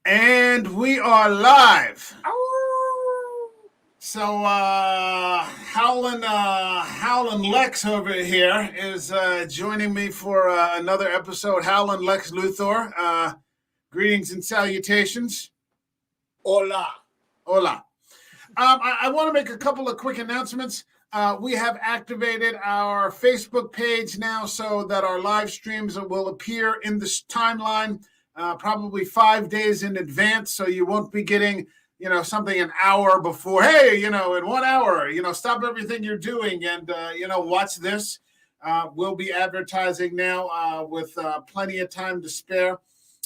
And we are live. Ow. So Howlin' Lex over here is joining me for another episode. Howlin' Lex Luthor. Greetings and salutations. Hola. Hola. I want to make a couple of quick announcements. We have activated our Facebook page now so that our live streams will appear in this timeline probably 5 days in advance. So you won't be getting, something an hour before. Hey, in 1 hour, stop everything you're doing and, watch this. We'll be advertising now with plenty of time to spare.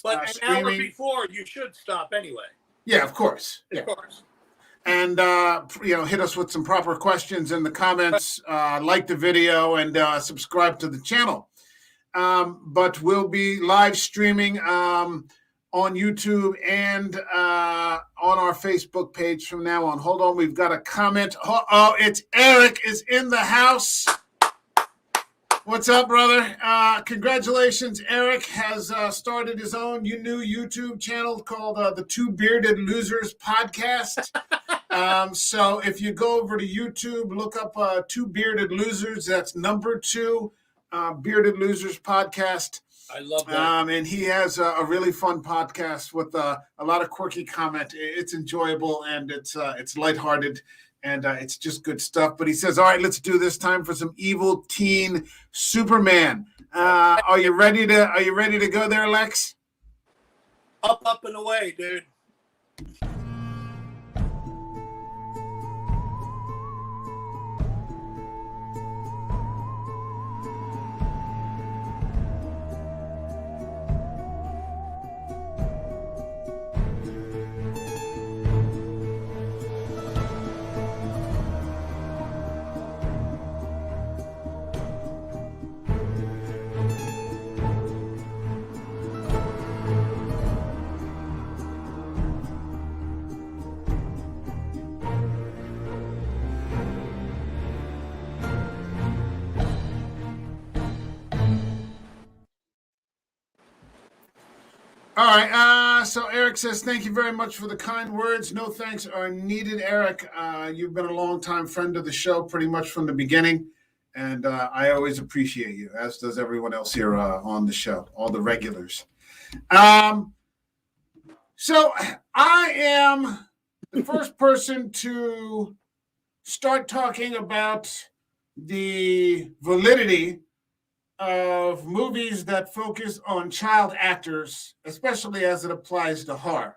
But an hour before, you should stop anyway. Yeah, of course. Of course. And, hit us with some proper questions in the comments, like the video, and subscribe to the channel. But we'll be live streaming on YouTube and on our Facebook page from now on. Hold on, we've got a comment. Oh, it's Eric is in the house. What's up, brother? Congratulations. Eric has started his own new YouTube channel called the Two Bearded Losers Podcast. So if you go over to YouTube, look up Two Bearded Losers. That's number 2 Bearded Losers Podcast. I love that. And he has a really fun podcast with a lot of quirky comment. It's enjoyable and it's lighthearted. And it's just good stuff. But he says, all right, let's do this time for some evil teen Superman. Are you ready to go there, Lex? Up and away, dude. All right. So Eric says, thank you very much for the kind words. No thanks are needed, Eric. You've been a longtime friend of the show pretty much from the beginning. And I always appreciate you, as does everyone else here on the show, all the regulars. So I am the first person to start talking about the validity of movies that focus on child actors, especially as it applies to horror.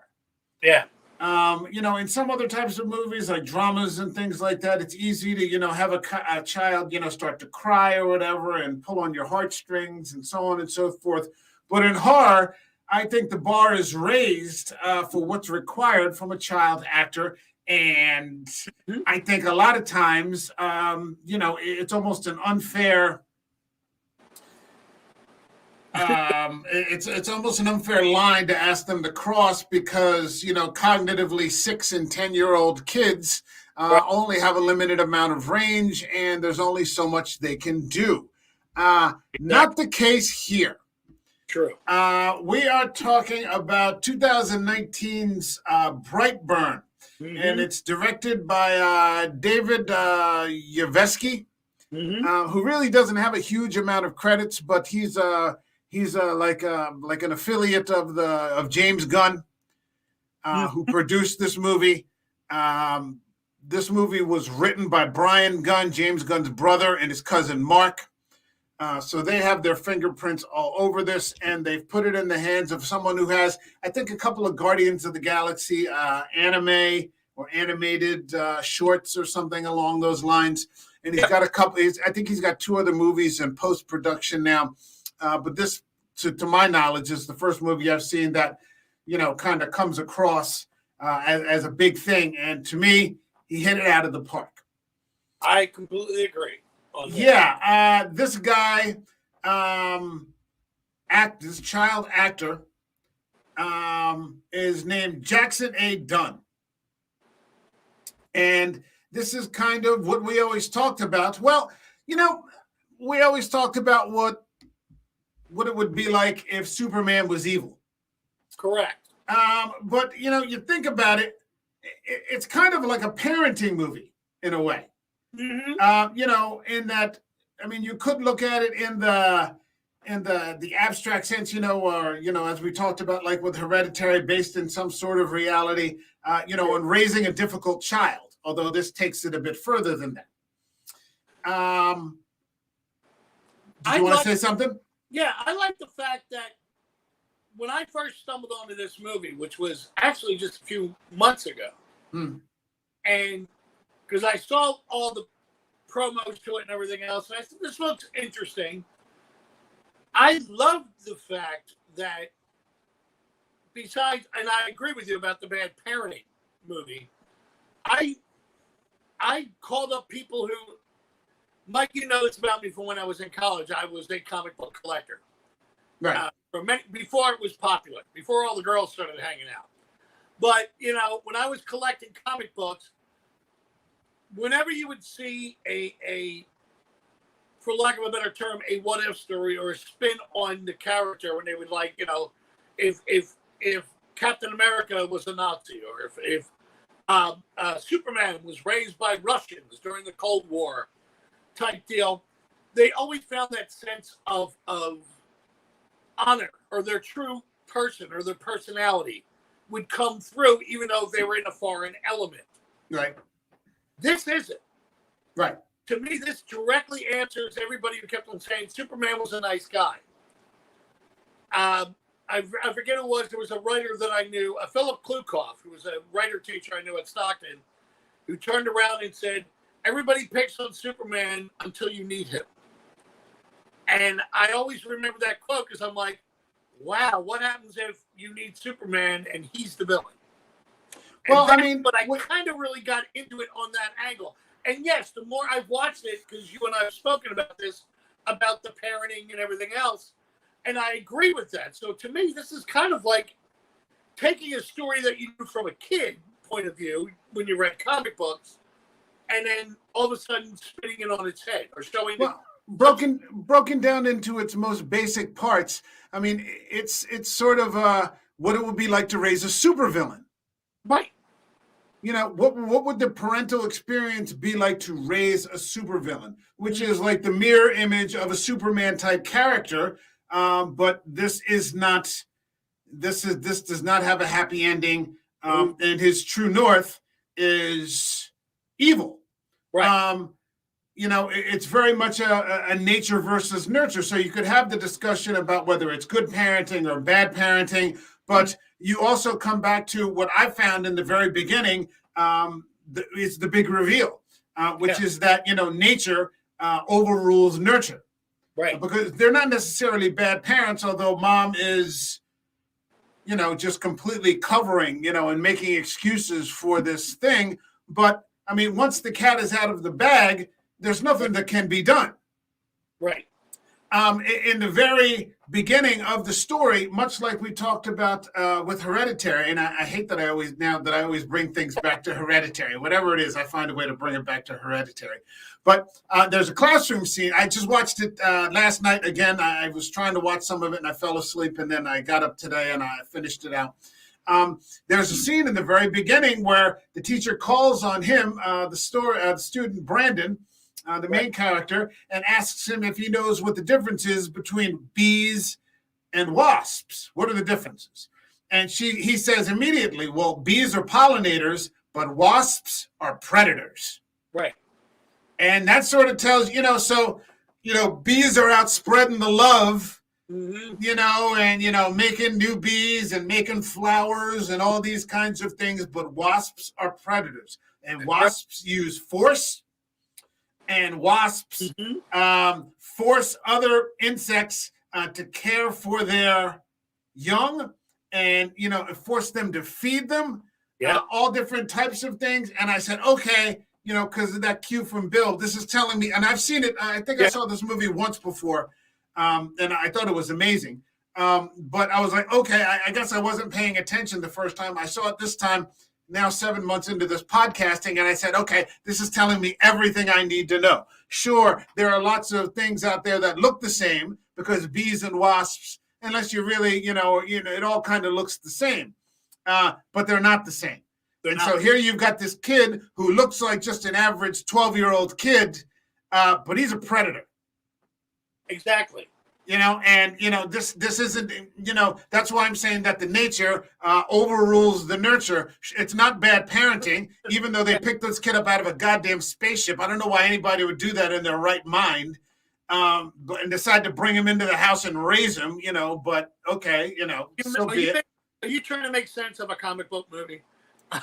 Yeah. In some other types of movies like dramas and things like that, it's easy to, have a child, start to cry or whatever and pull on your heartstrings and so on and so forth. But in horror, I think the bar is raised for what's required from a child actor. And I think a lot of times, it's almost an unfair it's almost an unfair line to ask them to cross because, cognitively 6 and 10-year-old kids only have a limited amount of range and there's only so much they can do. Not the case here. True. We are talking about 2019's BrightBurn, and it's directed by David Yaveski, who really doesn't have a huge amount of credits, but he's like an affiliate of James Gunn, who produced this movie. This movie was written by Brian Gunn, James Gunn's brother, and his cousin Mark. So they have their fingerprints all over this, and they've put it in the hands of someone who has, I think, a couple of Guardians of the Galaxy anime or animated shorts or something along those lines. And he's got a couple. I think he's got 2 other movies in post-production now. But this, to my knowledge, is the first movie I've seen that, kind of comes across as a big thing. And to me, he hit it out of the park. I completely agree. Yeah, this guy, this child actor, is named Jackson A. Dunn. And this is kind of what we always talked about. Well, we always talked about what it would be like if Superman was evil. Correct. But you think about it, it's kind of like a parenting movie in a way. In that, I mean, you could look at it in the abstract sense, or as we talked about, like with Hereditary, based in some sort of reality, and raising a difficult child. Although this takes it a bit further than that. Did you want to say something? Yeah, I like the fact that when I first stumbled onto this movie, which was actually just a few months ago, and because I saw all the promos to it and everything else, and I said, this looks interesting. I loved the fact that besides, and I agree with you about the bad parenting movie, I called up people who, Mike, you know this about me from when I was in college. I was a comic book collector. Right. Before it was popular, before all the girls started hanging out. But, when I was collecting comic books, whenever you would see a for lack of a better term, a what-if story or a spin on the character, when they would if Captain America was a Nazi, or if Superman was raised by Russians during the Cold War type deal, they always found that sense of honor, or their true person or their personality would come through, even though they were in a foreign element. Right. This isn't. Right. To me, this directly answers everybody who kept on saying Superman was a nice guy. I forget who it was. There was a writer that I knew, Philip Klukoff, who was a writer teacher I knew at Stockton, who turned around and said, everybody picks on Superman until you need him. And I always remember that quote because I'm like, wow, what happens if you need Superman and he's the villain? But I kind of really got into it on that angle. And yes, the more I've watched it, because you and I have spoken about this, about the parenting and everything else, and I agree with that. So to me, this is kind of like taking a story that you knew from a kid point of view when you read comic books, and then all of a sudden spinning it on its head or showing broken down into its most basic parts. I mean, it's sort of what it would be like to raise a supervillain. Right. What would the parental experience be like to raise a supervillain, which is like the mirror image of a Superman type character, but this is not. This does not have a happy ending, and his true north is evil. Right. It's very much a nature versus nurture. So you could have the discussion about whether it's good parenting or bad parenting, but you also come back to what I found in the very beginning. It's the big reveal, which is that, nature overrules nurture. Right. Because they're not necessarily bad parents, although mom is, just completely covering, and making excuses for this thing. But, I mean, once the cat is out of the bag, there's nothing that can be done. Right. In the very beginning of the story, much like we talked about with Hereditary, and I hate that I always bring things back to Hereditary. Whatever it is, I find a way to bring it back to Hereditary. But there's a classroom scene. I just watched it last night again. I was trying to watch some of it, and I fell asleep, and then I got up today, and I finished it out. There's a scene in the very beginning where the teacher calls on him, the student Brandon, the main character, and asks him if he knows what the difference is between bees and wasps. What are the differences? And he says immediately, well, bees are pollinators, but wasps are predators. Right. And that sort of tells, bees are out spreading the love, and, making new bees and making flowers and all these kinds of things, but wasps are predators. And wasps use force. And wasps force other insects to care for their young and, force them to feed them, all different types of things. And I said, okay, because of that cue from Bill, this is telling me, and I've seen it. I think I saw this movie once before, and I thought it was amazing. But I was like, okay, I guess I wasn't paying attention the first time. I saw it this time. Now 7 months into this podcasting, and I said, okay, this is telling me everything I need to know. Sure, there are lots of things out there that look the same because bees and wasps, unless you really, it all kind of looks the same. but they're not the same. So here you've got this kid who looks like just an average 12-year-old kid, but he's a predator. Exactly. This isn't, that's why I'm saying that the nature overrules the nurture. It's not bad parenting, even though they picked this kid up out of a goddamn spaceship. I don't know why anybody would do that in their right mind, and decide to bring him into the house and raise him, but okay, so be it. Are you trying to make sense of a comic book movie? I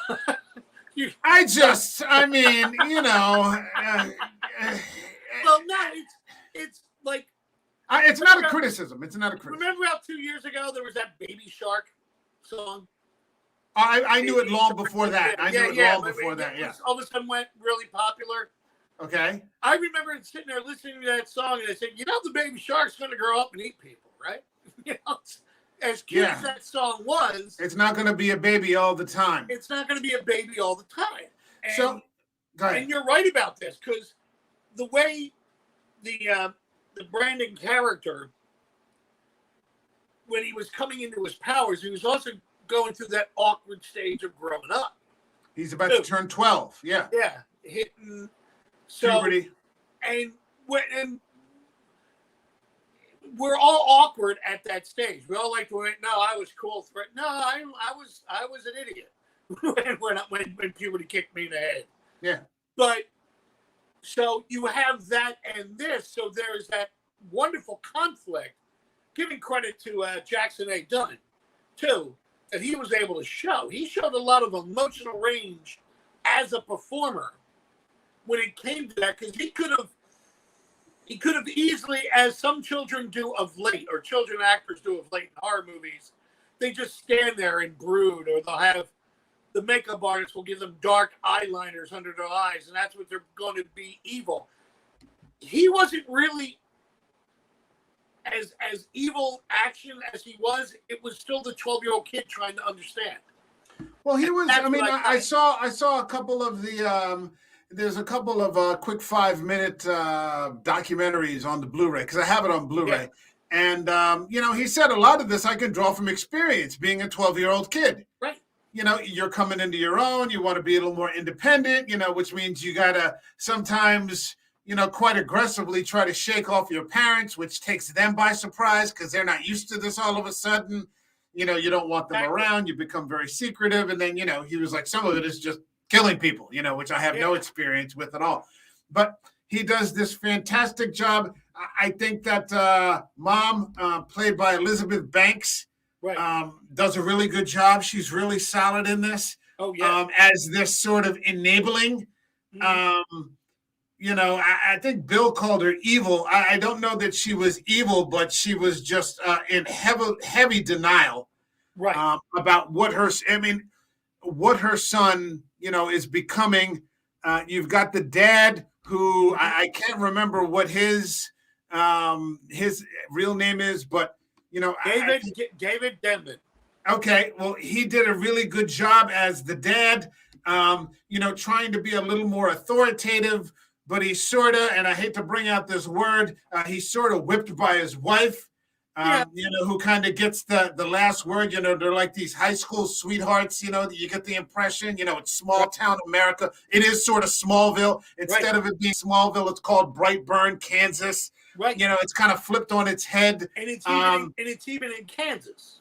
mean, well, no, it's like, it's not a criticism. It's not a criticism. Remember how 2 years ago there was that Baby Shark song? I knew it long before that. I knew it long before that. Yeah. All of a sudden went really popular. Okay. I remember sitting there listening to that song, and I said, the Baby Shark's going to grow up and eat people, right? As cute as that song was, it's not going to be a baby all the time. It's not going to be a baby all the time. And, so, go ahead. And you're right about this, because the way the Brandon character, when he was coming into his powers, he was also going through that awkward stage of growing up. He's about to turn 12. Yeah. Yeah. Hitting puberty. And we're all awkward at that stage. We all like to wait. No, I was cool. No, I was an idiot when puberty kicked me in the head. Yeah. But so you have that and this. So there's that wonderful conflict. Giving credit to Jackson A. Dunn, too, that he was able to show. He showed a lot of emotional range as a performer when it came to that, because he could have easily, as some children do of late, or children actors do of late in horror movies, they just stand there and brood, or they'll have the makeup artist will give them dark eyeliners under their eyes, and that's what they're going to be evil. He wasn't really as evil action as he was. It was still the 12-year-old kid trying to understand. Well, he was. I mean, I saw a couple of the. There's a couple of quick 5-minute documentaries on the Blu-ray, because I have it on Blu-ray. Yeah. And, he said a lot of this I can draw from experience being a 12-year-old kid. Right. You're coming into your own. You want to be a little more independent, which means you got to sometimes, quite aggressively try to shake off your parents, which takes them by surprise because they're not used to this all of a sudden. You don't want them around. You become very secretive. And then, he was like, some of it is just killing people, which I have no experience with at all. But he does this fantastic job. I think that Mom, played by Elizabeth Banks, does a really good job. She's really solid in this. Oh, yeah. As this sort of enabling. Mm-hmm. I think Bill called her evil. I don't know that she was evil, but she was just in heavy denial about what her son, is becoming. You've got the dad who I can't remember what his real name is, but David Denman. Okay, well, he did a really good job as the dad, trying to be a little more authoritative, but he's sort of, and I hate to bring out this word, he's sort of whipped by his wife. Who kind of gets the last word. They're like these high school sweethearts, you get the impression, it's small town America. It is sort of Smallville. Instead of it being Smallville, it's called BrightBurn, Kansas. Right. It's kind of flipped on its head. And it's even in Kansas.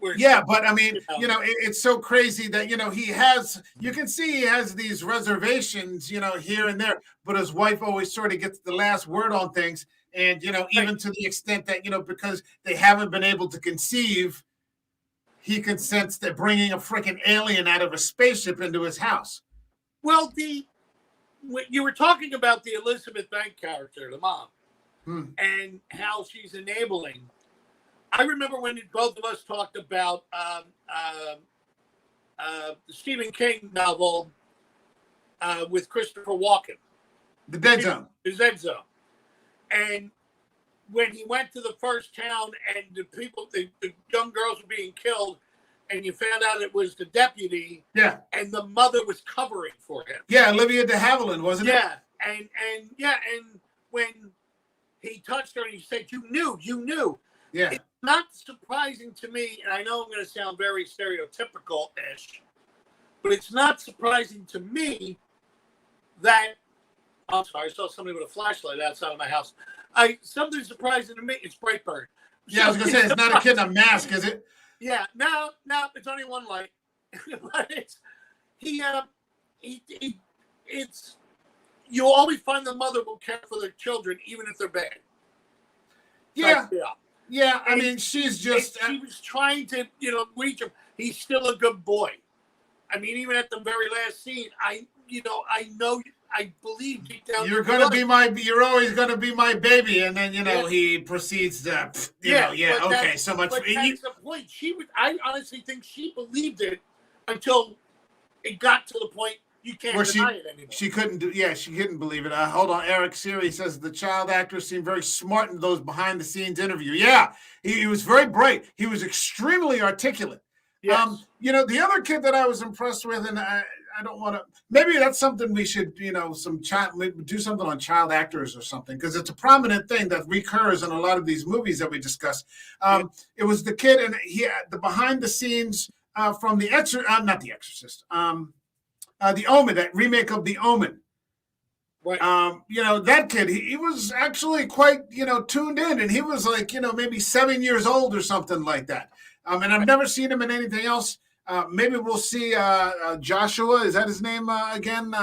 But I mean, it's so crazy that, you can see he has these reservations, here and there, but his wife always sort of gets the last word on things. And, even to the extent that, because they haven't been able to conceive, he consents to bringing a freaking alien out of a spaceship into his house. Well, when you were talking about the Elizabeth Banks character, the mom, and how she's enabling. I remember when both of us talked about the Stephen King novel with Christopher Walken. The Dead Zone. The Dead Zone. And when he went to the first town and the young girls were being killed, and you found out it was the deputy. Yeah. And the mother was covering for him. Yeah, Olivia de Havilland, wasn't it? Yeah. And when he touched her and he said, you knew. Yeah. It's not surprising to me, and I know I'm going to sound very stereotypical-ish, but it's not surprising to me that, I'm sorry, I saw somebody with a flashlight outside of my house. Something surprising to me, it's BrightBurn. Yeah, I was going to say, it's not a kid in a mask, is it? Yeah, no, it's only one light. But it's, you'll always find the mother will care for their children, even if they're bad. Yeah. Yeah. Yeah, I mean, she's just... She was trying to, reach him. He's still a good boy. I mean, even at the very last scene, I believe deep down. You're always gonna be my baby, and then he proceeds to, okay, so much. But that's the point. I honestly think she believed it until it got to the point you can't deny it anymore. She couldn't believe it. Hold on, Eric Siri says the child actor seemed very smart in those behind the scenes interview. Yeah, he was very bright. He was extremely articulate. Yes. The other kid that I was impressed with, and I don't want to. Maybe that's something we should, do something on child actors or something, because it's a prominent thing that recurs in a lot of these movies that we discuss. It was the kid, and he had the behind the scenes from the not the Exorcist, the Omen, that remake of the Omen. Right. That kid, he was actually quite, tuned in, and he was like, maybe 7 years old or something like that. And I've never seen him in anything else. Maybe we'll see Joshua. Is that his name again?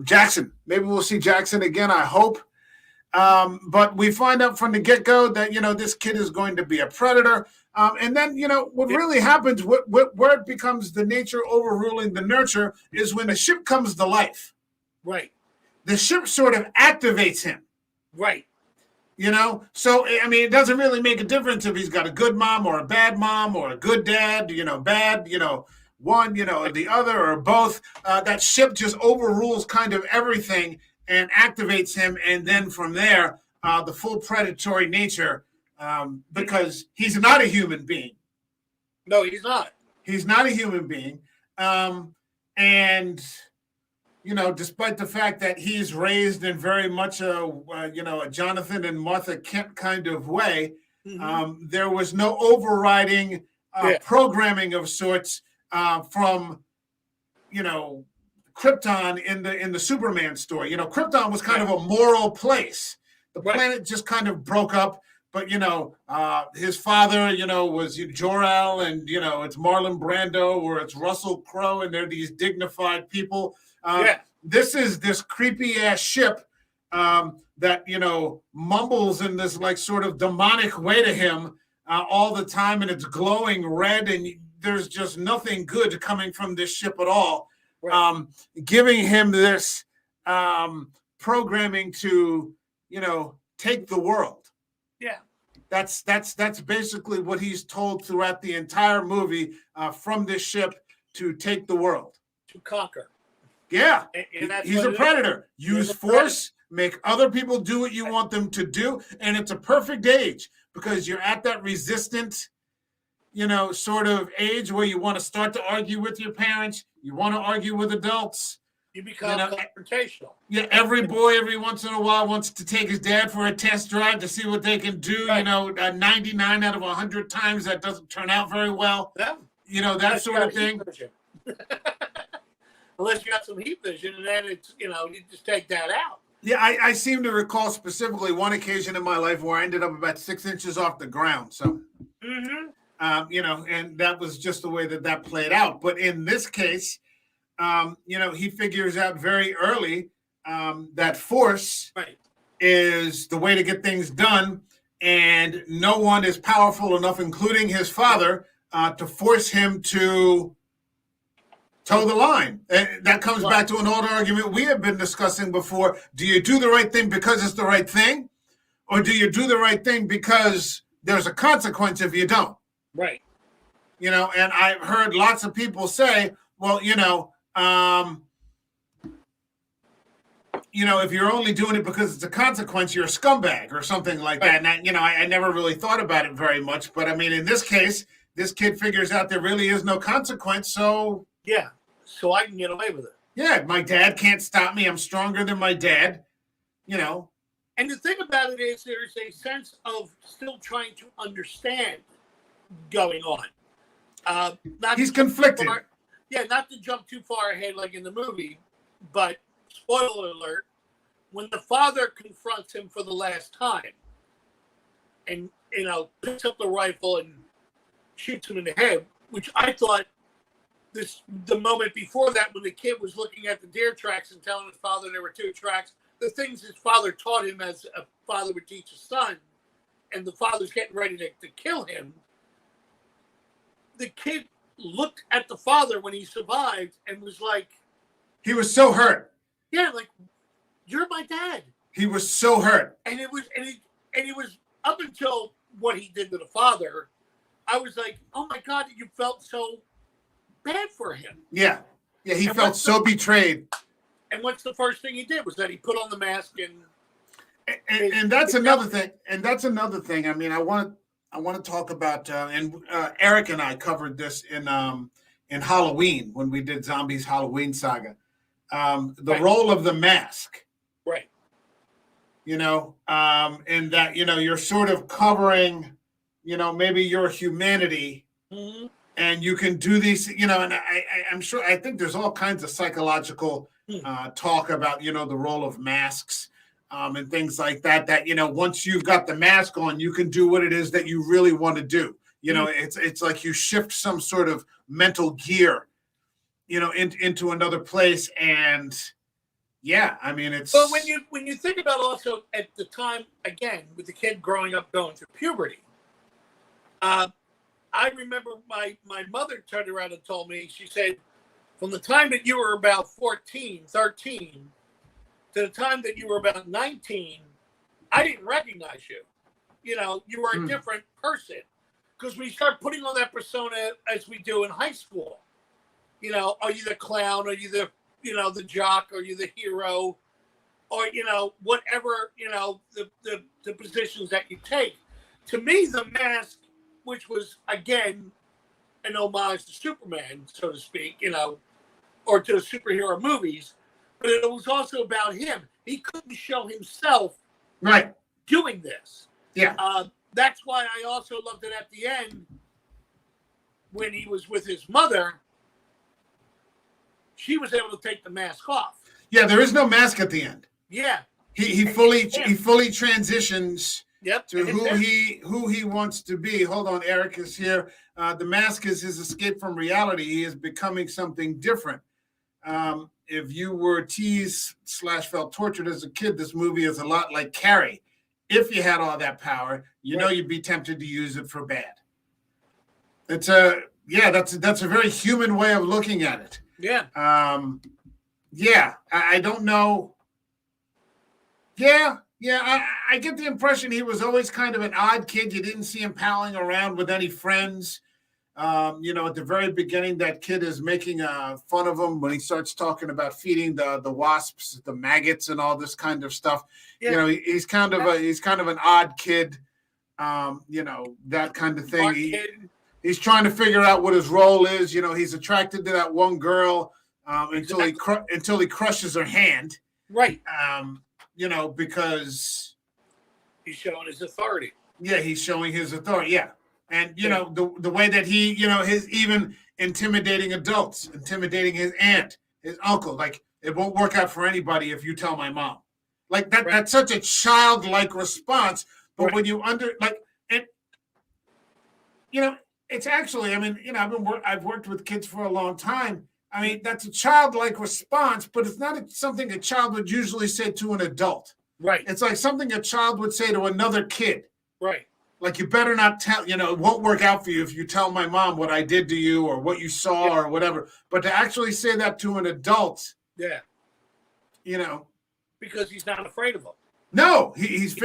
Jackson. Maybe we'll see Jackson again, I hope. But we find out from the get-go that, this kid is going to be a predator. And then, what really happens, where it becomes the nature overruling the nurture is when the ship comes to life. Right. The ship sort of activates him. Right. So, I mean, it doesn't really make a difference if he's got a good mom or a bad mom or a good dad, bad, one, the other or both. That ship just overrules kind of everything and activates him. And then from there, the full predatory nature, because he's not a human being. No, he's not. He's not a human being. And... despite the fact that he's raised in very much a Jonathan and Martha Kent kind of way, there was no overriding programming of sorts from, Krypton in the Superman story. Krypton was kind of a moral place. The planet just kind of broke up. But, his father, was Jor-El, and, it's Marlon Brando, or it's Russell Crowe, and they're these dignified people. This is this creepy ass ship that mumbles in this like sort of demonic way to him all the time, and it's glowing red, and there's just nothing good coming from this ship at all. Giving him this programming to take the world. Yeah, that's basically what he's told throughout the entire movie, from this ship to take the world, to conquer. Yeah, and he's a predator. Use force, make other people do what you want them to do. And it's a perfect age because you're at that resistant, sort of age where you want to start to argue with your parents. You want to argue with adults. You become confrontational. Yeah, every boy every once in a while wants to take his dad for a test drive to see what they can do. Right. 99 out of 100 times that doesn't turn out very well. Yeah. That sort of thing. Unless you got some heat vision, and then it's, you just take that out. Yeah, I seem to recall specifically one occasion in my life where I ended up about 6 inches off the ground. So, and that was just the way that played out. But in this case, he figures out very early that force is the way to get things done. And no one is powerful enough, including his father, to force him to toe the line. And that comes back to an old argument we have been discussing before. Do you do the right thing because it's the right thing? Or do you do the right thing because there's a consequence if you don't? Right. And I've heard lots of people say, well, if you're only doing it because it's a consequence, you're a scumbag or something like that. And I never really thought about it very much. But I mean, in this case, this kid figures out there really is no consequence. So yeah, so I can get away with it. Yeah, my dad can't stop me. I'm stronger than my dad. And the thing about it is there's a sense of still trying to understand going on. He's conflicted. Not to jump too far ahead like in the movie, but spoiler alert, when the father confronts him for the last time and, picks up the rifle and shoots him in the head, which I thought the moment before that when the kid was looking at the deer tracks and telling his father there were 2 tracks, the things his father taught him as a father would teach his son, and the father's getting ready to kill him, the kid looked at the father when he survived and was like... He was so hurt. Yeah, like, you're my dad. He was so hurt. And it was up until what he did to the father, I was like, oh my God, you felt so bad for him. Yeah. Yeah, he felt so betrayed. And what's the first thing he did was that he put on the mask and that's another thing. And that's another thing. I mean, I want to talk about Eric and I covered this in Halloween when we did Zombies Halloween Saga. The role of the mask. Right. In that, you're sort of covering, maybe your humanity. Mm-hmm. And you can do these, and I'm sure, I think there's all kinds of psychological talk about, the role of masks and things like that, once you've got the mask on, you can do what it is that you really want to do. It's like you shift some sort of mental gear, into another place. And yeah, I mean, it's... But when you think about also at the time, again, with the kid growing up, going through puberty, I remember my mother turned around and told me, she said, from the time that you were about 13 to the time that you were about 19, I didn't recognize you. You were a different person. Because we start putting on that persona as we do in high school. Are you the clown? Are you the, the jock? Are you the hero? Or, whatever, the positions that you take. To me, the mask, which was, again, an homage to Superman, so to speak, or to superhero movies, but it was also about him. He couldn't show himself doing this. Yeah. That's why I also loved it at the end when he was with his mother. She was able to take the mask off. Yeah, there is no mask at the end. Yeah. He fully transitions... Yep. To who he wants to be. Hold on, Eric is here. The mask is his escape from reality. He is becoming something different. If you were teased / felt tortured as a kid, this movie is a lot like Carrie. If you had all that power, you'd be tempted to use it for bad. That's a very human way of looking at it. Yeah. I don't know. Yeah. Yeah, I get the impression he was always kind of an odd kid. You didn't see him palling around with any friends. At the very beginning, that kid is making fun of him when he starts talking about feeding the wasps, the maggots, and all this kind of stuff. Yeah. He's kind of an odd kid. That kind of thing. He's trying to figure out what his role is. He's attracted to that one girl until he crushes her hand. Right. Because he's showing his authority. Yeah, he's showing his authority. Yeah. And, the way that he, his even intimidating adults, intimidating his aunt, his uncle, like, it won't work out for anybody if you tell my mom. Like, that's such a childlike response. But when you it's actually, I mean, I've worked with kids for a long time. I mean, that's a childlike response, but it's not something a child would usually say to an adult. Right. It's like something a child would say to another kid. Right. Like, you better not tell, it won't work out for you if you tell my mom what I did to you or what you saw or whatever. But to actually say that to an adult. Yeah. Because he's not afraid of them. No, he's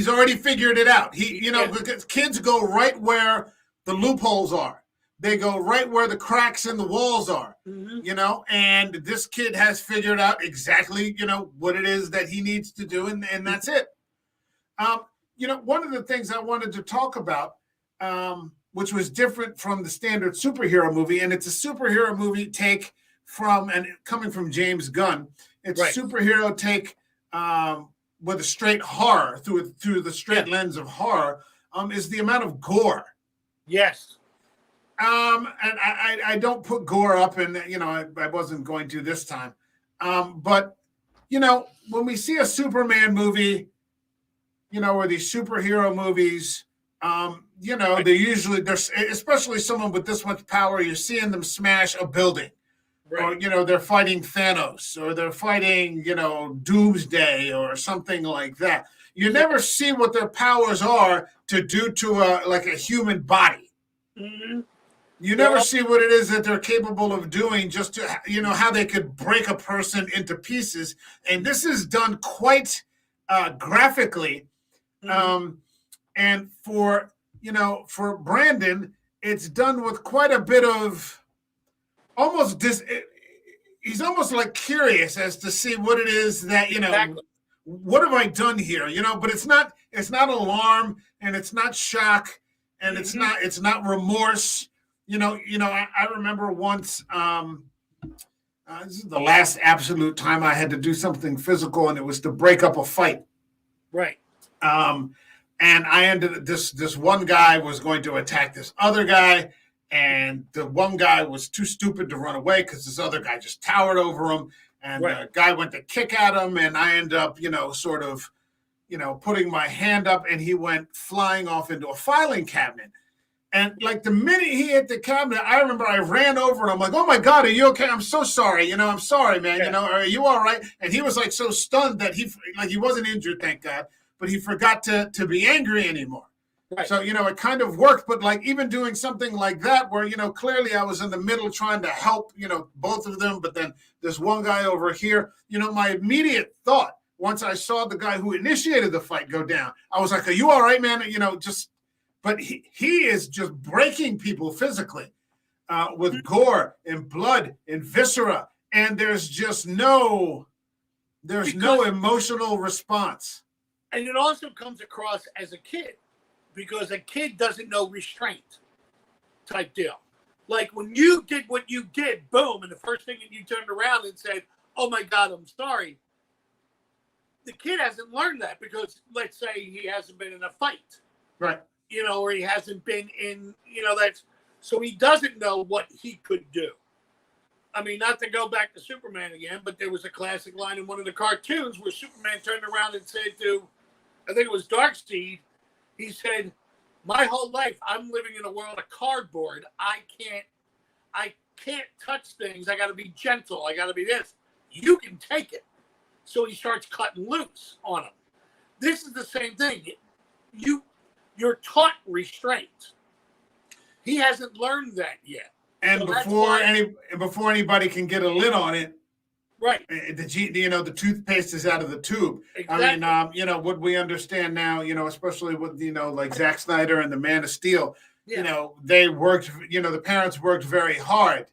already figured it out. Because kids go right where the loopholes are. They go right where the cracks in the walls are, and this kid has figured out exactly, what it is that he needs to do, and that's it. One of the things I wanted to talk about, which was different from the standard superhero movie, and it's a superhero movie take coming from James Gunn. It's a superhero take with a straight horror through the straight lens of horror is the amount of gore. Yes. And I don't put gore up, and I wasn't going to this time. But when we see a Superman movie, or these superhero movies, they're usually there's especially someone with this much power, you're seeing them smash a building. Right. Or they're fighting Thanos, or they're fighting Doomsday, or something like that. You never see what their powers are to do to a human body. Mm-hmm. You never see what it is that they're capable of doing, just to how they could break a person into pieces. And this is done quite graphically. Mm-hmm. And for Brandon, it's done with quite a bit of almost he's almost like curious as to see what it is that exactly. What have I done here? But it's not alarm, and it's not shock, and mm-hmm. it's not remorse. I remember once this is the last absolute time I had to do something physical, and it was to break up a fight. Right. And I ended this one guy was going to attack this other guy. And the one guy was too stupid to run away because this other guy just towered over him. And the guy went to kick at him. And I ended up, putting my hand up, and he went flying off into a filing cabinet. And like the minute he hit the cabinet, I remember I ran over and I'm like, "Oh my God, are you okay? I'm so sorry. I'm sorry, man. Yeah. Are you all right?" And he was like so stunned that he wasn't injured, thank God, but he forgot to be angry anymore. Right. So, it kind of worked, but like even doing something like that where, clearly I was in the middle trying to help, both of them. But then there's one guy over here, my immediate thought once I saw the guy who initiated the fight go down, I was like, "Are you all right, man?" But he is just breaking people physically with gore and blood and viscera. And there's just no emotional response. And it also comes across as a kid. Because a kid doesn't know restraint type deal. Like when you did what you did, boom, and the first thing you turned around and said, "Oh my God, I'm sorry." The kid hasn't learned that because let's say he hasn't been in a fight. Right. Or he hasn't been in, so he doesn't know what he could do. I mean, not to go back to Superman again, but there was a classic line in one of the cartoons where Superman turned around and said to, I think it was Darkseid, he said, "My whole life, I'm living in a world of cardboard. I can't touch things. I got to be gentle. I got to be this. You can take it." So he starts cutting loose on him. This is the same thing. You're taught restraint. He hasn't learned that yet. And so before anybody can get a lid on it, right? The toothpaste is out of the tube. Exactly. I mean, what we understand now, especially with like Zack Snyder and the Man of Steel, they worked. The parents worked very hard.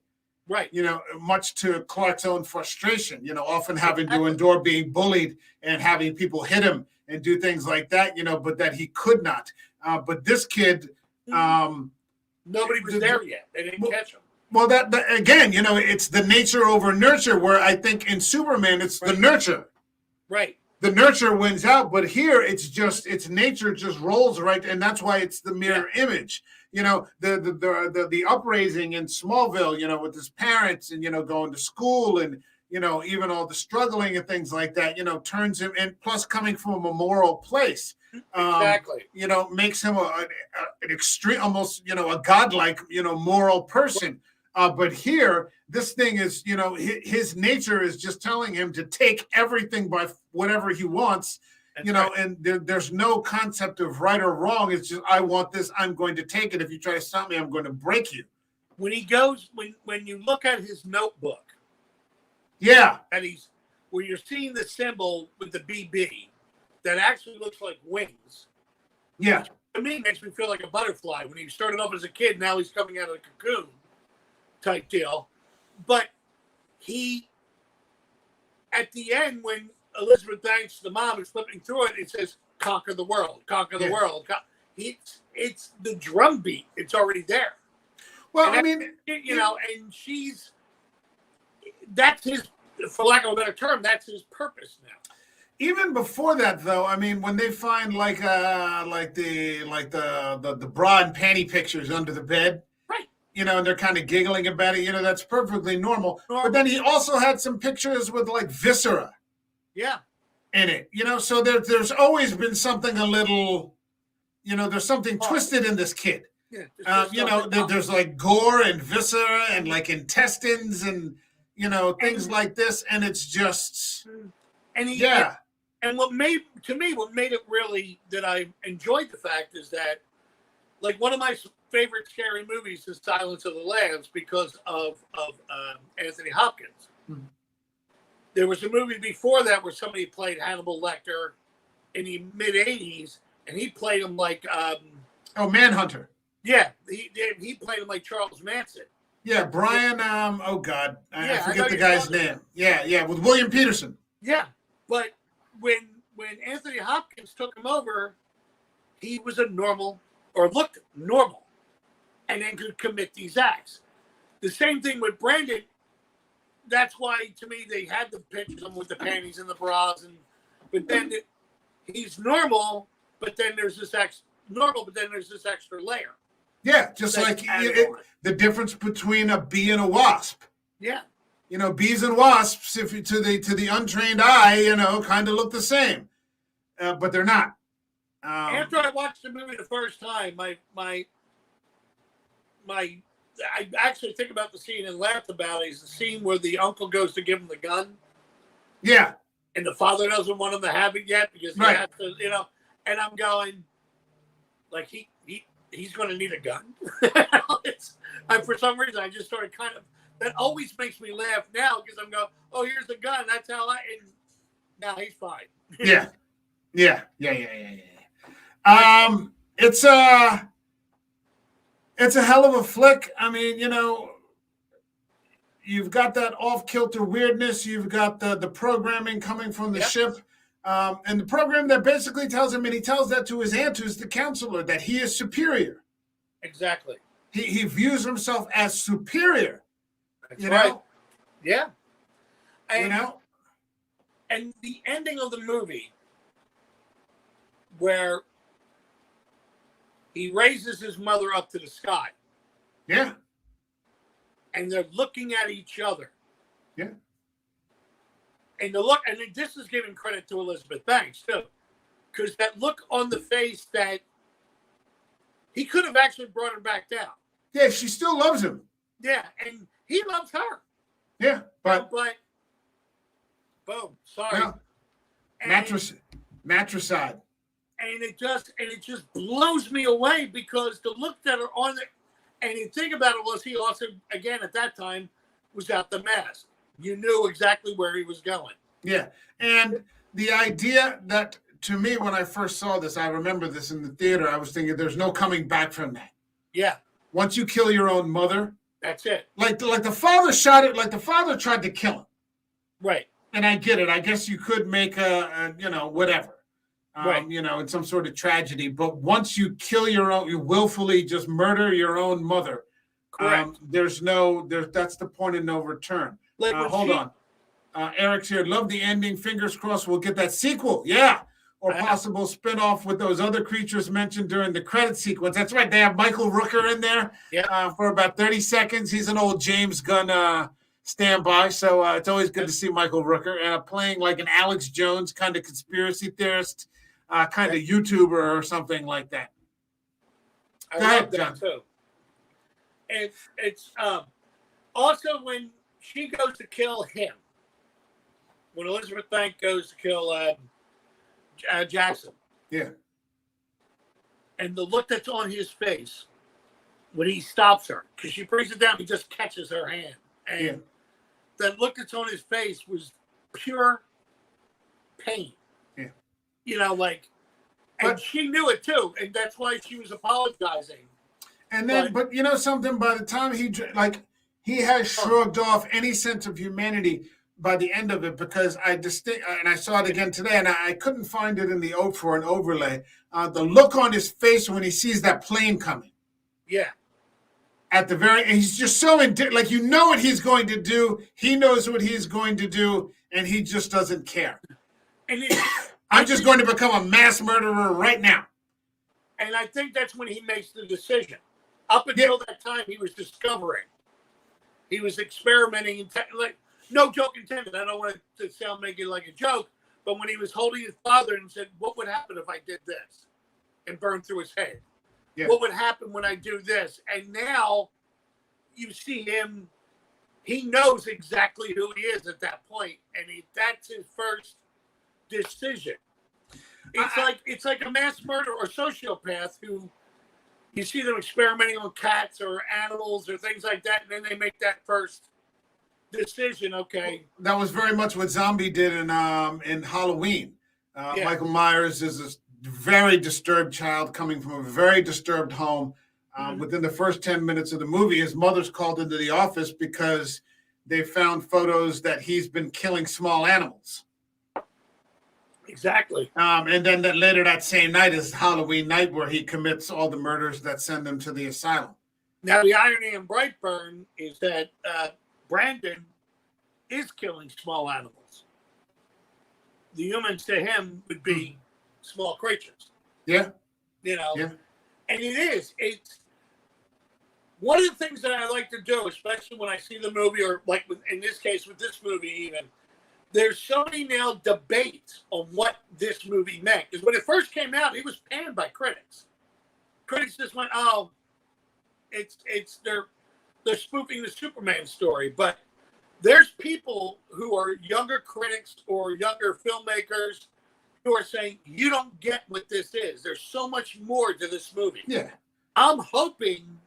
Right. Much to Clark's own frustration. Often having to endure being bullied and having people hit him and do things like that. But that he could not. But this kid, nobody was there yet. They didn't catch him. Well, that again, it's the nature over nurture, where I think in Superman, it's the nurture. Right. The nurture wins out, but here it's nature just rolls right, and that's why it's the mirror image. The upraising in Smallville, with his parents and, going to school and, even all the struggling and things like that, turns him, and plus coming from a moral place. Exactly. Makes him an extreme, almost, a godlike, moral person. But here, this thing is, his nature is just telling him to take everything by whatever he wants, right. And there's no concept of right or wrong. It's just, I want this, I'm going to take it. If you try to stop me, I'm going to break you. When he goes, when you look at his notebook, yeah, and where you're seeing the symbol with the BB that actually looks like wings. Yeah. Which, to me, makes me feel like a butterfly. When he started off as a kid, now he's coming out of a cocoon type deal. But he, at the end, when Elizabeth Banks, the mom, is flipping through it says, "Conquer the world, conquer the world." It's the drum beat. It's already there. Well, and and that's his, for lack of a better term, that's his purpose now. even before that, though, I mean, when they find the bra and panty pictures under the bed, Right. And they're kind of giggling about it, that's perfectly normal. Normal. But then he also had some pictures with like viscera. Yeah. In it, so there's always been something a little, there's something twisted in this kid. Yeah, there's like gore and viscera and like intestines and things like this, and it's just And what made it really that I enjoyed the fact is that, like, one of my favorite scary movies is Silence of the Lambs because of Anthony Hopkins. Mm-hmm. There was a movie before that where somebody played Hannibal Lecter in the mid '80s, and he played him like Manhunter. Yeah, he played him like Charles Manson. Yeah, Brian. Oh God, I forget the guy's name. Yeah, with William Peterson. Yeah, but when Anthony Hopkins took him over, he was a normal, or looked normal, and then could commit these acts. The same thing with Brandon. That's why, to me, they had the pictures of him with the panties and the bras, but then he's normal, but then there's this extra layer. Yeah, just like the difference between a bee and a wasp. Yeah. Bees and wasps, if to the untrained eye, kind of look the same, but they're not. After I watched the movie the first time, I actually think about the scene and laughed about it. Is the scene where the uncle goes to give him the gun. Yeah. And the father doesn't want him to have it yet because he has to, and I'm going, like, he's going to need a gun. For some reason, I just started that always makes me laugh now because I'm going, oh, here's the gun. That's how and now he's fine. Yeah. It's a hell of a flick. I mean, you've got that off-kilter weirdness. You've got the programming coming from the ship. And the program that basically tells him, and he tells that to his aunt, who's the counselor, that he is superior. Exactly. He views himself as superior. That's right. Yeah. And, And the ending of the movie where he raises his mother up to the sky. Yeah. And they're looking at each other. Yeah. And and this is giving credit to Elizabeth Banks too, because that look on the face that he could have actually brought her back down. Yeah, she still loves him. Yeah, and he loves her. Yeah, but boom, sorry. Yeah. Matricide. And it just blows me away because the look that are on it, and you think about it, was he also, again at that time, was out the mask. You knew exactly where he was going. Yeah. And the idea that, to me, when I first saw this, I remember this in the theater, I was thinking there's no coming back from that. Yeah. Once you kill your own mother. That's it. Like the father shot it, like the father tried to kill him. Right. And I get it. I guess you could make whatever. Right. In some sort of tragedy. But once you kill you willfully just murder your own mother. Correct. That's the point of no return. Hold on. Eric's here. Love the ending. Fingers crossed we'll get that sequel. Yeah. Or possible spinoff with those other creatures mentioned during the credit sequence. That's right. They have Michael Rooker in there for about 30 seconds. He's an old James Gunn standby. So it's always good to see Michael Rooker playing like an Alex Jones kind of conspiracy theorist, kind of YouTuber or something like that. Go ahead, John. Too. It's also when she goes to kill him, when Elizabeth Banks goes to kill Jackson. Yeah. And the look that's on his face when he stops her, because she brings it down, he just catches her hand. And that look that's on his face was pure pain. Yeah. And she knew it too. And that's why she was apologizing. And then, but something, by the time he has shrugged off any sense of humanity by the end of it, because and I saw it again today, and I couldn't find it for an overlay. The look on his face when he sees that plane coming. Yeah. At the very, and he's just so what he's going to do. He knows what he's going to do, and he just doesn't care. And I'm just going to become a mass murderer right now. And I think that's when he makes the decision. Up until that time, he was discovering. He was experimenting. Like, no joke intended. I don't want to sound make it like a joke, but when he was holding his father and said, what would happen if I did this? And burned through his head. Yeah. What would happen when I do this? And now you see him. He knows exactly who he is at that point, and that's his first decision. It's like a mass murderer or sociopath who you see them experimenting on cats or animals or things like that, and then they make that first decision. Okay, that was very much what Zombie did in Halloween. Michael Myers is a very disturbed child coming from a very disturbed home. Within the first 10 minutes of the movie, his mother's called into the office because they found photos that he's been killing small animals. Exactly. And then later that same night is Halloween night where he commits all the murders that send him to the asylum. Now, the irony in BrightBurn is that Brandon is killing small animals. The humans to him would be small creatures. Yeah. You know? Yeah. And it's one of the things that I like to do, especially when I see the movie, or like in this case with this movie even, there's so many now debates on what this movie meant. Because when it first came out, it was panned by critics. Critics just went, "Oh, they're spoofing the Superman story." But there's people who are younger critics or younger filmmakers who are saying, "You don't get what this is. There's so much more to this movie." Yeah, I'm hoping,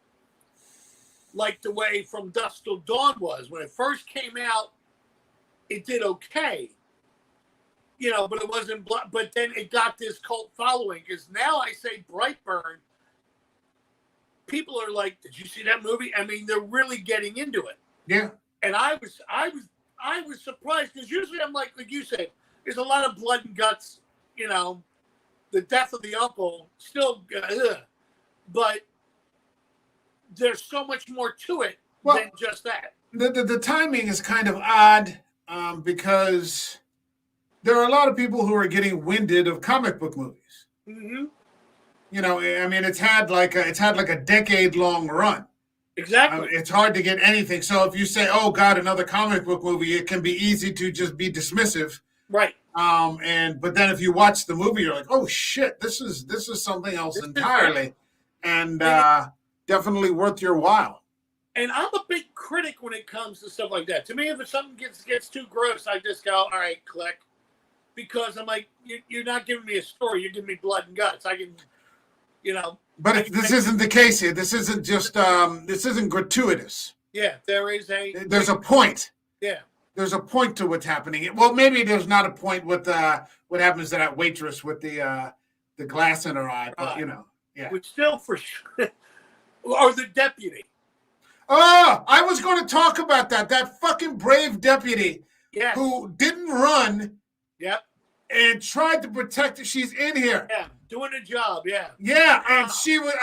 like the way From Dusk Till Dawn was when it first came out. It did okay, but it wasn't. But then it got this cult following because now I say BrightBurn. People are like, "Did you see that movie?" I mean, they're really getting into it. Yeah. And I was surprised because usually I'm like you said, there's a lot of blood and guts. The death of the uncle still, but there's so much more to it than just that. The timing is kind of odd. Because there are a lot of people who are getting winded of comic book movies. Mm-hmm. I mean, it's had like a decade-long run. Exactly. It's hard to get anything. So if you say, "Oh God, another comic book movie," it can be easy to just be dismissive. Right. But then if you watch the movie, you're like, "Oh shit, this is something else entirely," and definitely worth your while. And I'm a big critic when it comes to stuff like that. To me, if something gets too gross, I just go, "All right, click," because I'm like, you're not giving me a story; you're giving me blood and guts. I can, But this isn't the case here. This isn't just this isn't gratuitous. Yeah, there's a point. Yeah, there's a point to what's happening. Well, maybe there's not a point with what happens to that waitress with the glass in her eye. But, yeah. But still, for sure, or the deputy. Oh, I was going to talk about that. That fucking brave deputy who didn't run. Yep. And tried to protect her. She's in here. Yeah, doing a job, yeah. Yeah, and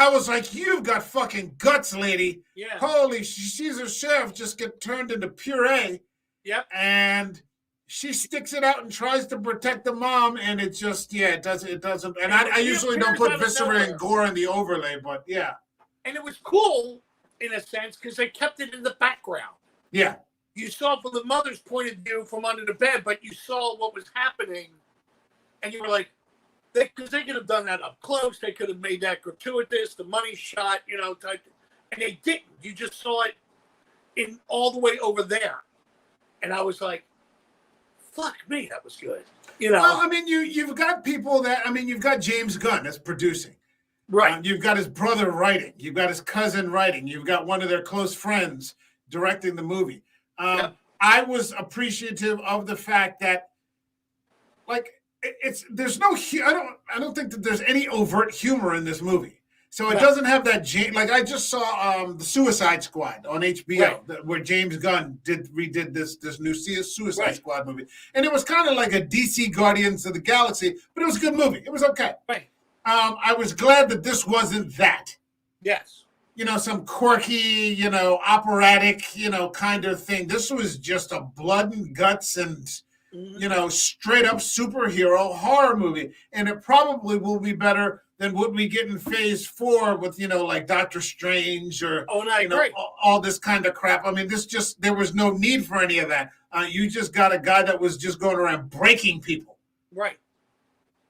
I was like, "You've got fucking guts, lady." Yeah. Holy, she's a sheriff, just get turned into puree. Yep. And she sticks it out and tries to protect the mom, and it just, it doesn't. And I usually don't put viscera and gore in the overlay, but yeah. And it was cool, in a sense, because they kept it in the background. Yeah. You saw from the mother's point of view from under the bed, but you saw what was happening, and you were like, because they could have done that up close. They could have made that gratuitous, the money shot, type. And they didn't. You just saw it in all the way over there. And I was like, fuck me, that was good. Well, I mean, you've got people you've got James Gunn that's producing. Right. You've got his brother writing. You've got his cousin writing. You've got one of their close friends directing the movie. I was appreciative of the fact that, there's no, I don't think that there's any overt humor in this movie. So it doesn't have that, I just saw the Suicide Squad on HBO, where James Gunn redid this new Suicide Squad movie. And it was kind of like a DC Guardians of the Galaxy, but it was a good movie. It was okay. Right. I was glad that this wasn't that. Yes. Some quirky, operatic, kind of thing. This was just a blood and guts and straight up superhero horror movie. And it probably will be better than what we get in phase 4 with, like Doctor Strange or all this kind of crap. I mean, there was no need for any of that. You just got a guy that was just going around breaking people. Right.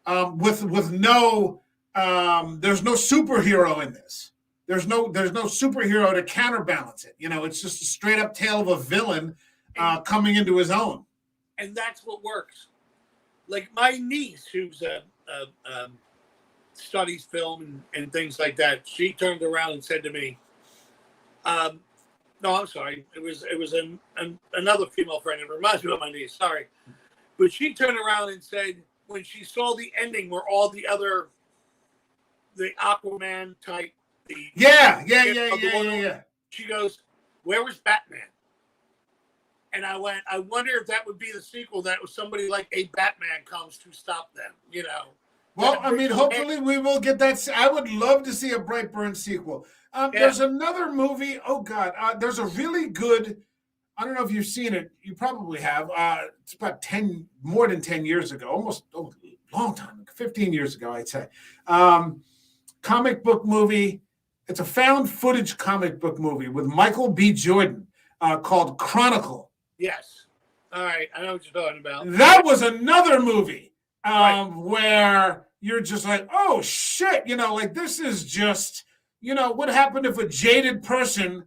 With no, there's no superhero in this. There's no superhero to counterbalance it. It's just a straight up tale of a villain coming into his own. And that's what works. Like my niece, who's studies film and things like that, she turned around and said to me, no, I'm sorry. It was another female friend. It reminds me of my niece. Sorry. But she turned around and said, when she saw the ending where all the Aquaman type, yeah. She goes, where was Batman? And I went, I wonder if that would be the sequel, that was somebody like a Batman comes to stop them, Well, I mean, hopefully we will get that. I would love to see a BrightBurn sequel. There's another movie. Oh, God. There's a really good, I don't know if you've seen it. You probably have. It's about more than 10 years ago, almost a long time, 15 years ago, I'd say. Comic book movie. It's a found footage comic book movie with Michael B. Jordan called Chronicle. Yes. All right. I know what you're talking about. That was another movie where you're just like, oh, shit. This is just, what happened if a jaded person,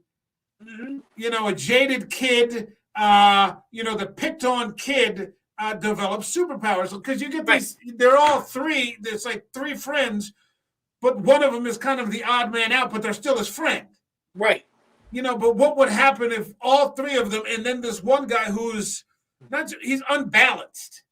a jaded kid, the picked on kid develops superpowers. Because you get these, they're all three, there's like 3 friends, but one of them is kind of the odd man out, but they're still his friend. Right. But what would happen if all 3 of them, and then this one guy who's he's unbalanced.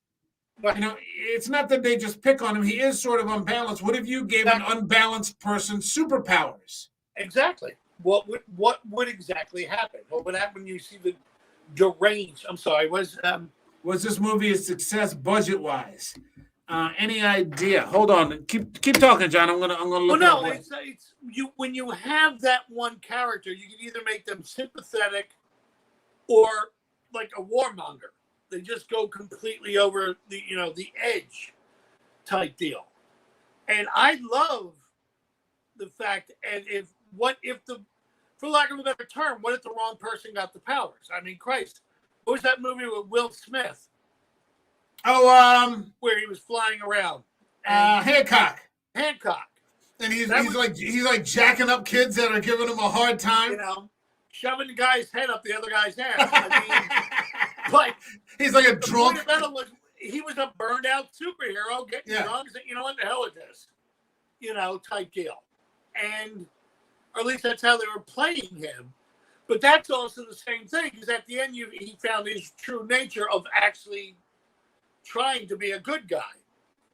Right. It's not that they just pick on him. He is sort of unbalanced. What if you gave an unbalanced person superpowers? Exactly. What would exactly happen? What would happen when you see the deranged? I'm sorry. Was this movie a success budget-wise? Any idea? Hold on. Keep talking, John. I'm gonna look. Well, no, it's you. When you have that one character, you can either make them sympathetic or like a warmonger. They just go completely over the edge type deal. And I love the fact, and for lack of a better term, what if the wrong person got the powers? I mean, Christ, what was that movie with Will Smith? Oh, where he was flying around. Hancock. And he's like jacking up kids that are giving him a hard time. Shoving the guy's head up the other guy's ass. I mean, but he's like a drunk. He was a burned out superhero getting drunk. What the hell is this? Type deal. And or at least that's how they were playing him. But that's also the same thing, because at the end he found his true nature of actually trying to be a good guy.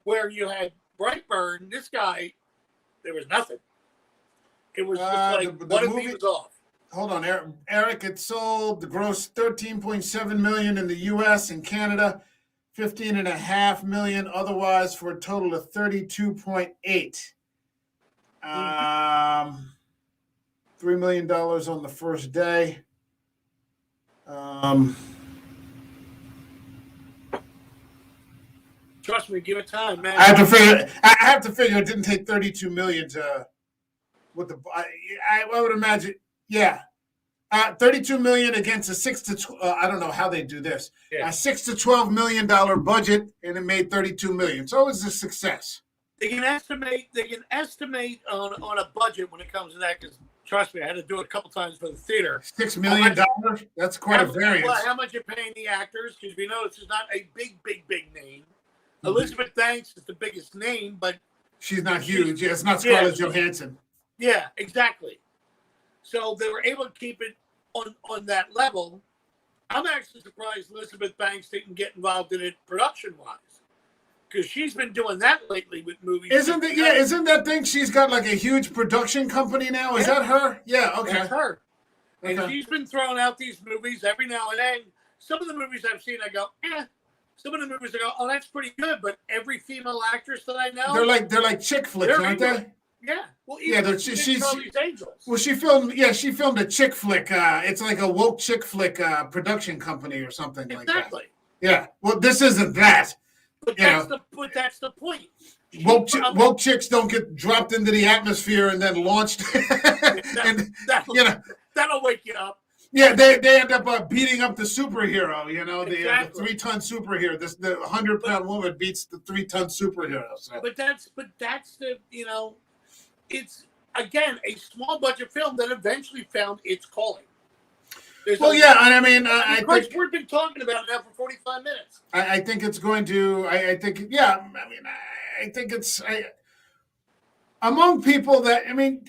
Where you had BrightBurn, this guy, there was nothing. It was just like, what if he was off? Hold on, Eric. It sold the gross $13.7 million in the U.S. and Canada, $15.5 million otherwise, for a total of $32.8. $3 million on the first day. Trust me, give it time, man. I have to figure it didn't take $32 million to. What the I would imagine. Yeah, $32 million against a 6 to I don't know how they do this. A $6 to $12 million budget, and it made $32 million. So it was a success. They can estimate on a budget when it comes to that. Because trust me, I had to do it a couple times for the theater. $6 million. That's quite a variance. How much you're paying the actors? Because we know this is not a big name. Mm-hmm. Elizabeth Banks is the biggest name, but she's not huge. Yeah, it's not Scarlett Johansson. Yeah, exactly. So they were able to keep it on that level. I'm actually surprised Elizabeth Banks didn't get involved in it production-wise, because she's been doing that lately with movies. Isn't that thing? She's got like a huge production company now. Is that her? Yeah, okay. That's her. And she's been throwing out these movies every now and then. Some of the movies I've seen, I go, eh. Some of the movies I go, oh, that's pretty good. But every female actress that I know, they're like chick flicks, aren't they? Yeah. Well, she's Angels. Well, she filmed a chick flick. It's like a woke chick flick production company or something like that. Exactly. Yeah. Well, this isn't that. But that's the point. Woke chicks don't get dropped into the atmosphere and then launched. That'll wake you up. Yeah, they end up beating up the superhero. Exactly. The 3-ton superhero. The 100-pound woman beats the 3-ton superhero. So. But that's the it's again a small budget film that eventually found its calling. And I mean, I think we've been talking about it now for 45 minutes. I think it's going to. I think, yeah. I mean, I think it's among people that. I mean,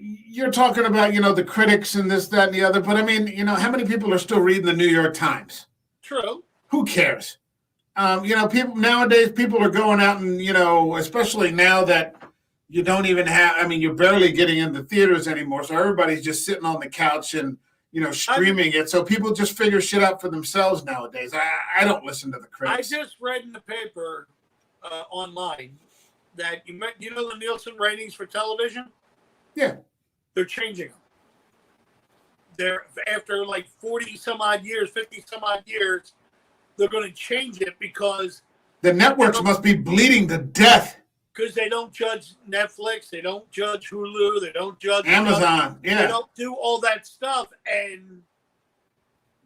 you're talking about the critics and this, that, and the other. But I mean, how many people are still reading the New York Times? True. Who cares? People nowadays. People are going out and especially now that you don't even have. I mean, you're barely getting into theaters anymore. So everybody's just sitting on the couch and. Streaming it, so people just figure shit out for themselves nowadays. I don't listen to the critics. I just read in the paper online that the Nielsen ratings for television. Yeah, they're changing them. They're after like 40 some odd years, 50 some odd years, they're going to change it because the networks must be bleeding to death. Because they don't judge Netflix, they don't judge Hulu, they don't judge Amazon. Yeah, they don't do all that stuff, and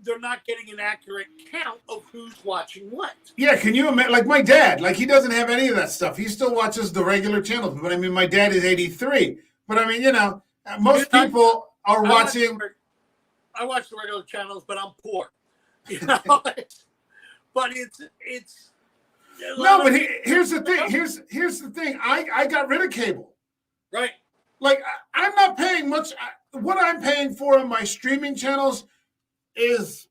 they're not getting an accurate count of who's watching what. Yeah, can you imagine? Like my dad, he doesn't have any of that stuff. He still watches the regular channels. But I mean, my dad is 83. But I mean, most people are watching. I watch the regular channels, but I'm poor. But it's. No, but here's the thing. Here's the thing. I got rid of cable. Right. Like I'm not paying much. What I'm paying for on my streaming channels is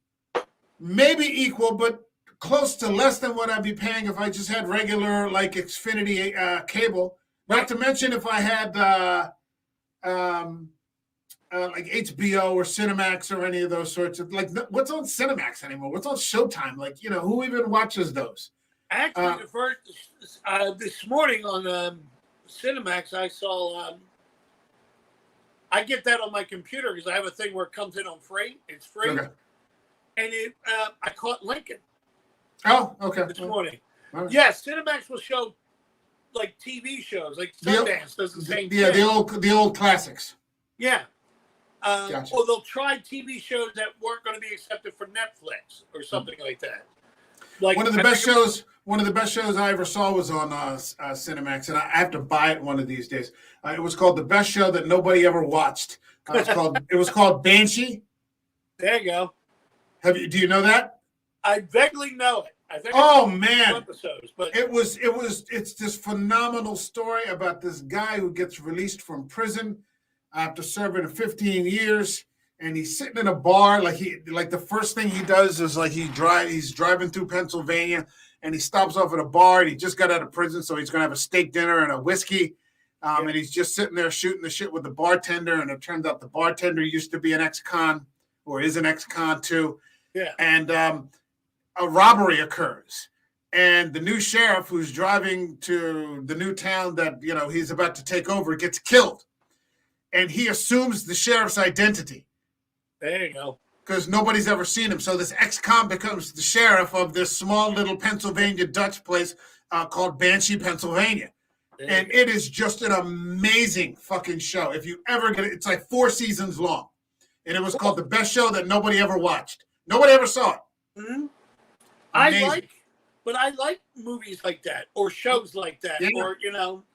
maybe equal, but close to less than what I'd be paying if I just had regular Xfinity cable. Not to mention if I had HBO or Cinemax or any of those sorts of what's on Cinemax anymore? What's on Showtime? Who even watches those? Actually, the first this morning on Cinemax, I saw. I get that on my computer because I have a thing where it comes in on free. It's free, okay. And I caught Lincoln. Oh, okay. This morning, right. Yes, Cinemax will show TV shows, like Sundance does the same. Yeah, thing. the old classics. Yeah. Gotcha. Or they'll try TV shows that weren't going to be accepted for Netflix or something like that. One of the best shows I ever saw was on Cinemax, and I have to buy it one of these days. It was called The Best Show That Nobody Ever Watched. It was called Banshee. There you go. Do you know that? I vaguely know it. I think man, episodes, but it's this phenomenal story about this guy who gets released from prison after serving 15 years. And he's sitting in a bar, the first thing he does is he's driving through Pennsylvania, and he stops off at a bar, and he just got out of prison, so he's gonna have a steak dinner and a whiskey, and he's just sitting there shooting the shit with the bartender, and it turns out the bartender used to be an ex-con, or is an ex-con too, and a robbery occurs, and the new sheriff who's driving to the new town that he's about to take over gets killed, and he assumes the sheriff's identity. There you go. Because nobody's ever seen him. So this ex-con becomes the sheriff of this small little Pennsylvania Dutch place called Banshee, Pennsylvania. And it is just an amazing fucking show. If you ever get it, it's 4 seasons long. And it was called The Best Show That Nobody Ever Watched. Nobody ever saw it. Mm-hmm. I like movies like that or shows like that. Yeah. Or,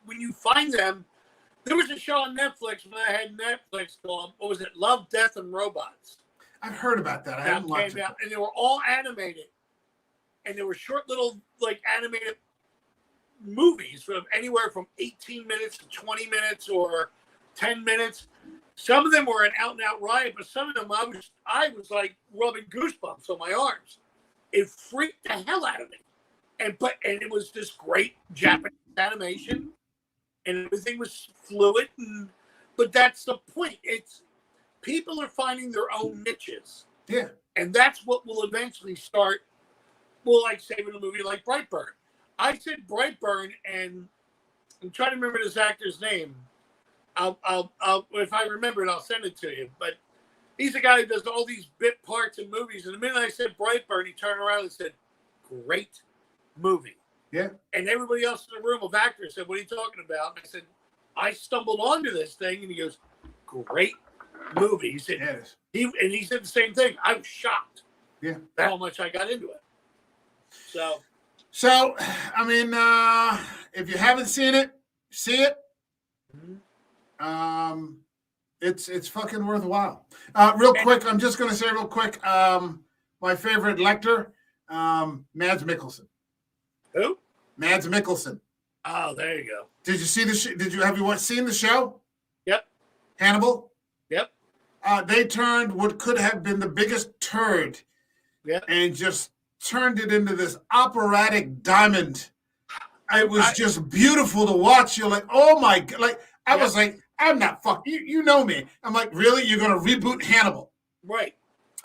when you find them. There was a show on Netflix when I had Netflix called, what was it, Love, Death, and Robots. I've heard about that. I haven't watched it. And they were all animated. And they were short little, animated movies from anywhere from 18 minutes to 20 minutes or 10 minutes. Some of them were an out-and-out riot, but some of them I was rubbing goosebumps on my arms. It freaked the hell out of me. And it was this great Japanese animation. And everything was fluid, but that's the point. It's people are finding their own niches, and that's what will eventually start. Well, saving a movie like BrightBurn. I said BrightBurn, and I'm trying to remember this actor's name. I'll if I remember it, I'll send it to you. But he's a guy who does all these bit parts in movies. And the minute I said BrightBurn, he turned around and said, great movie. Yeah. And everybody else in the room of actors said, what are you talking about? And I said, I stumbled onto this thing. And he goes, great movie. He said, Yes. he said the same thing. I was shocked. Yeah. How much I got into it. So, I mean, if you haven't seen it, see it. It's fucking worthwhile. Real quick, I'm just going to say real quick, my favorite Lecter, Mads Mikkelsen. Who? Mads Mikkelsen. Oh, there you go. Did you see the? Have you seen the show? Yep. Hannibal. Yep. They turned what could have been the biggest turd, and just turned it into this operatic diamond. It was just beautiful to watch. You're like, oh my god! Like I was like, I'm not fucking. You know me. I'm like, really? You're gonna reboot Hannibal? Right.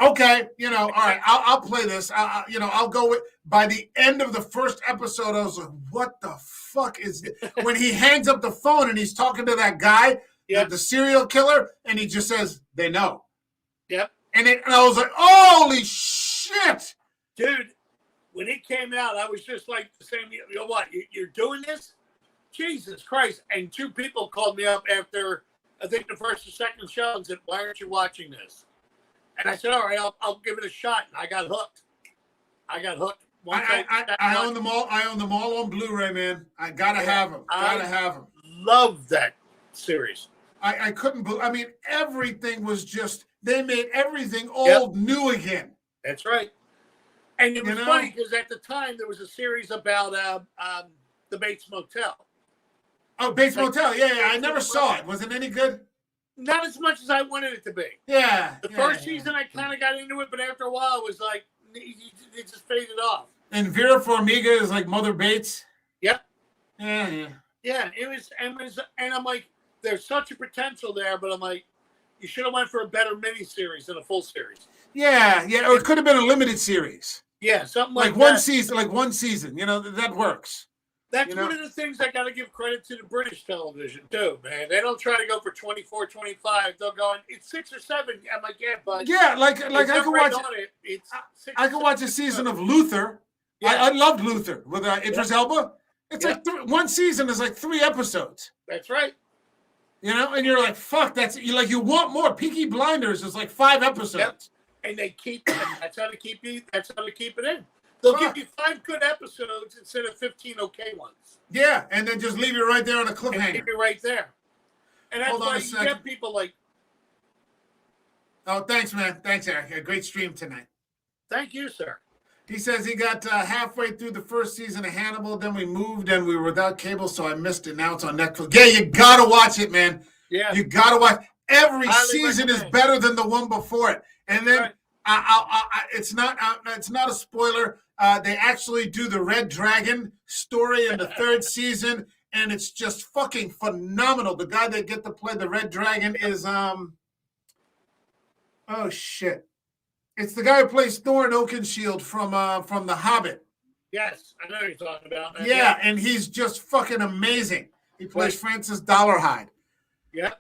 Okay. All right. I'll play this. I'll go with. By the end of the first episode, I was like, what the fuck is this? When he hangs up the phone and he's talking to that guy, the serial killer, and he just says, they know. Yep. And I was like, holy shit. Dude, when it came out, I was just like the same. You know what? You're doing this? Jesus Christ. And two people called me up after, I think, the first or second show and said, why aren't you watching this? And I said, all right, I'll give it a shot. And I got hooked. I own them all. I own them all on Blu-ray, man. I gotta have them. Have them. Love that series. I couldn't believe. I mean, everything was just. They made everything old new again. That's right. And it was funny because at the time there was a series about the Bates Motel. Oh, Bates Motel. Yeah. I never saw it. Was it any good? Not as much as I wanted it to be. Yeah. The first season I kind of got into it, but after a while it was like it just faded off. And Vera Farmiga is like Mother Bates. Yep. Yeah. Yeah, it was, and I'm like, there's such a potential there, but I'm like, you should have went for a better miniseries than a full series. Yeah, or it could have been a limited series. Yeah, something like one season, one season. That works. That's one of the things I got to give credit to the British television too, man. They don't try to go for 24, 25. They'll go, it's 6 or 7. I'm like, yeah, but I could watch. I could watch a season of Luther. Yeah. I loved Luther with Idris Elba. It's like one season is like 3 episodes. That's right. And you're like, fuck. You want more. Peaky Blinders is like 5 episodes. Yep. And they keep it. That's how to keep it. That's how to keep it in. They'll give you 5 good episodes instead of 15 okay ones. Yeah, and then just leave you right there on a cliffhanger. And keep you right there. And that's why you get people like. Oh, thanks, man. Thanks, Eric. A great stream tonight. Thank you, sir. He says he got halfway through the first season of Hannibal, then we moved and we were without cable, so I missed it. Now it's on Netflix. Yeah, you gotta watch it, man. Yeah, you gotta watch. Every season is better than the one before it. And then it's not a spoiler. They actually do the Red Dragon story in the 3rd season, and it's just fucking phenomenal. The guy that get to play the Red Dragon is oh shit. It's the guy who plays Thorin Oakenshield from The Hobbit. Yes, I know who you're talking about. Yeah, and he's just fucking amazing. He plays Francis Dollarhide. Yeah.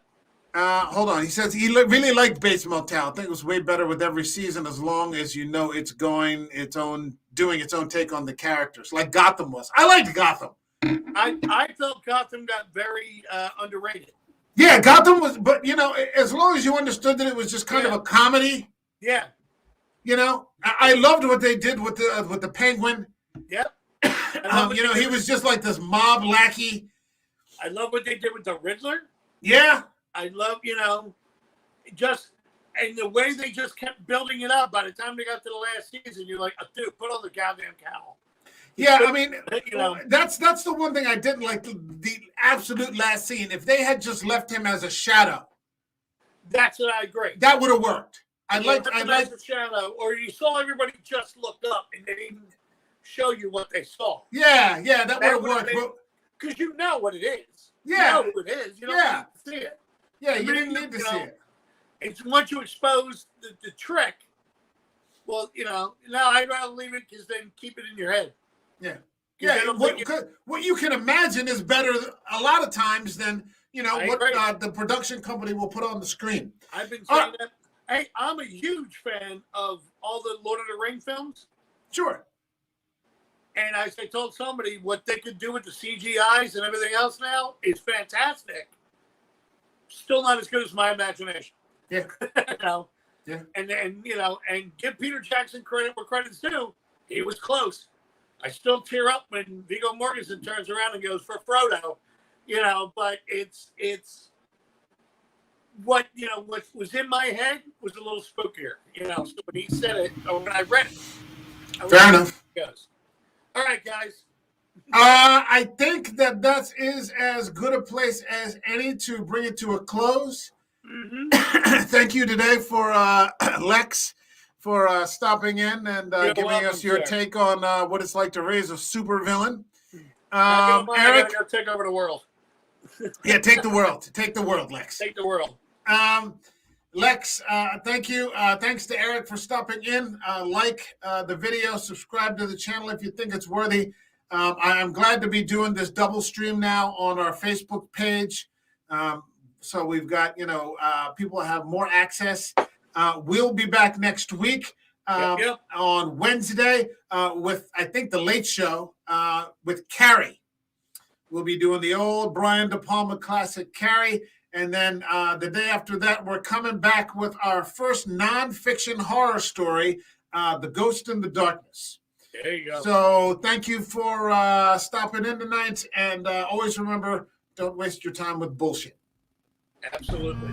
Hold on. He says he really liked Bates Motel. I think it was way better with every season as long as it's doing its own take on the characters, like Gotham was. I liked Gotham. I felt Gotham got very underrated. Yeah, Gotham was, but as long as you understood that it was just kind of a comedy. Yeah. I loved what they did with the Penguin. Yep. He was just like this mob lackey. I love what they did with the Riddler. Yeah. I love, and the way they just kept building it up. By the time they got to the last season, you're like, dude, put on the goddamn cowl. Yeah, I mean, that's the one thing I didn't like, the absolute last scene. If they had just left him as a shadow. That's what I agree. That would have worked. I like the shadow, or you saw everybody just looked up and they didn't show you what they saw. Yeah, that would have worked. Because you know what it is. Yeah. You know what it is. You don't need to see it. Yeah, you didn't need to see it. It's once you expose the trick, well, no, I'd rather leave it because then keep it in your head. Yeah. Yeah, what you can imagine is better a lot of times than, what the production company will put on the screen. I've been saying that. Hey, I'm a huge fan of all the Lord of the Rings films. Sure. And as I told somebody, what they could do with the CGIs and everything else now is fantastic. Still not as good as my imagination. Yeah. You know? Yeah. And you know, and give Peter Jackson credit where credit's due. He was close. I still tear up when Viggo Mortensen turns around and goes for Frodo, you know, but it's what, you know, what was in my head was a little spookier, you know. So when he said it, or when I read it, Fair enough. Goes. All right, guys. I think that is as good a place as any to bring it to a close. Mm-hmm. Thank you today for Lex for stopping in and giving us your take on what it's like to raise a supervillain. Eric, I gotta go take over the world. Yeah, take the world. Take the world, Lex. Take the world. Lex, thank you. Thanks to Eric for stopping in. Like the video, subscribe to the channel if you think it's worthy. I'm glad to be doing this double stream now on our Facebook page. So we've got, you know, people have more access. We'll be back next week on Wednesday with, I think, The Late Show with Carrie. We'll be doing the old Brian De Palma classic, Carrie. And then the day after that, we're coming back with our first nonfiction horror story, The Ghost in the Darkness. There you go. So thank you for stopping in tonight. And always remember, don't waste your time with bullshit. Absolutely.